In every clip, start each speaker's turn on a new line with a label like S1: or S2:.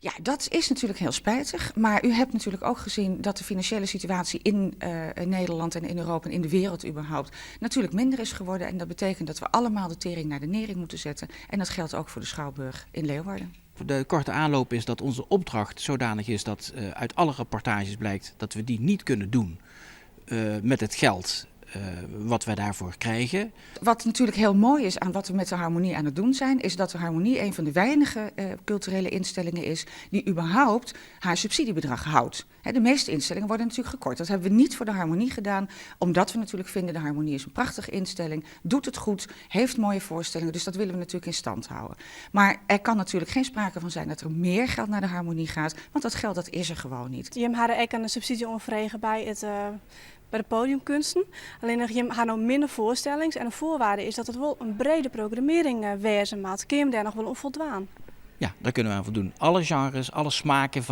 S1: Ja, dat is natuurlijk heel spijtig. Maar u hebt natuurlijk ook gezien dat de financiële situatie in Nederland en in Europa en in de wereld überhaupt natuurlijk minder is geworden. En dat betekent dat we allemaal de tering naar de nering moeten zetten. En dat geldt ook voor de Schouwburg in Leeuwarden.
S2: De korte aanloop is dat onze opdracht zodanig is dat uit alle rapportages blijkt dat we die niet kunnen doen met het geld wat wij daarvoor krijgen.
S1: Wat natuurlijk heel mooi is aan wat we met de Harmonie aan het doen zijn, is dat de Harmonie een van de weinige culturele instellingen is die überhaupt haar subsidiebedrag houdt. De meeste instellingen worden natuurlijk gekort. Dat hebben we niet voor de Harmonie gedaan, omdat we natuurlijk vinden de Harmonie is een prachtige instelling, doet het goed, heeft mooie voorstellingen, dus dat willen we natuurlijk in stand houden. Maar er kan natuurlijk geen sprake van zijn dat er meer geld naar de Harmonie gaat, want dat geld dat is er gewoon niet.
S3: Je hebt ook een subsidie onvregen bij de podiumkunsten. Alleen je hebt nou minder voorstellingen en een voorwaarde is dat het wel een brede programmering wezen maakt. Kun je hem daar nog wel op voldaan?
S2: Ja, daar kunnen we aan voldoen. Alle genres, alle smaken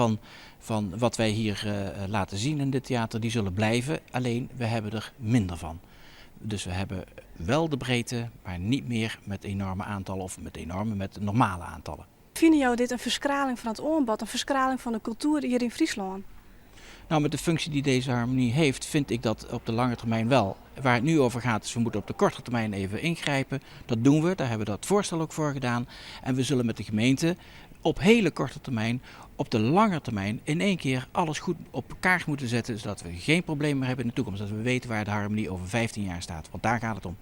S2: van wat wij hier laten zien in dit theater, die zullen blijven. Alleen, we hebben er minder van. Dus we hebben wel de breedte, maar niet meer met enorme aantallen of met normale aantallen.
S3: Vinden jou dit een verskraling van het oonbod, een verskraling van de cultuur hier in Friesland?
S2: Nou, met de functie die deze Harmonie heeft, vind ik dat op de lange termijn wel. Waar het nu over gaat is, we moeten op de korte termijn even ingrijpen. Dat doen we, daar hebben we dat voorstel ook voor gedaan. En we zullen met de gemeente op hele korte termijn, op de lange termijn, in één keer alles goed op kaart moeten zetten. Zodat we geen probleem meer hebben in de toekomst. Dat we weten waar de Harmonie over 15 jaar staat. Want daar gaat het om.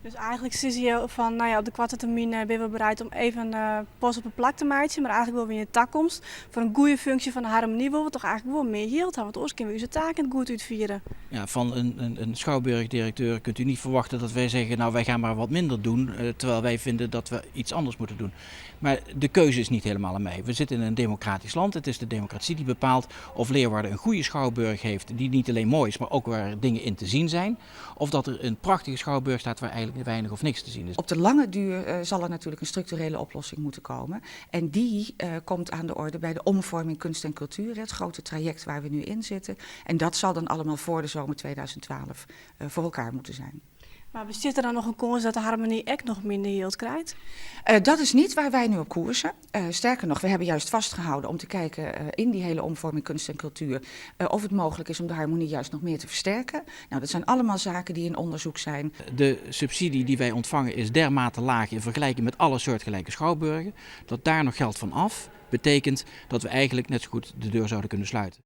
S3: Dus eigenlijk zie je van, nou ja, op de korte termijn ben we bereid om even post op een plak te maken, maar eigenlijk willen we in de toekomst voor een goede functie van de Harmonie willen we toch eigenlijk wel meer geld hebben, want anders kunnen we onze taken goed uitvieren.
S2: Ja, van een schouwburgdirecteur kunt u niet verwachten dat wij zeggen, nou wij gaan maar wat minder doen, terwijl wij vinden dat we iets anders moeten doen. Maar de keuze is niet helemaal aan mij. We zitten in een democratisch land. Het is de democratie die bepaalt of Leeuwarden een goede schouwburg heeft die niet alleen mooi is, maar ook waar dingen in te zien zijn. Of dat er een prachtige schouwburg staat waar eigenlijk weinig of niks te zien is.
S1: Op de lange duur zal er natuurlijk een structurele oplossing moeten komen. En die komt aan de orde bij de omvorming kunst en cultuur, het grote traject waar we nu in zitten. En dat zal dan allemaal voor de zomer 2012 voor elkaar moeten zijn.
S3: Maar bestaat er dan nog een kans dat de Harmonie echt nog minder geld krijgt?
S1: Dat is niet waar wij nu op koersen. Sterker nog, we hebben juist vastgehouden om te kijken in die hele omvorming kunst en cultuur of het mogelijk is om de Harmonie juist nog meer te versterken. Nou, dat zijn allemaal zaken die in onderzoek zijn.
S2: De subsidie die wij ontvangen is dermate laag in vergelijking met alle soortgelijke schouwburgen, dat daar nog geld van af betekent dat we eigenlijk net zo goed de deur zouden kunnen sluiten.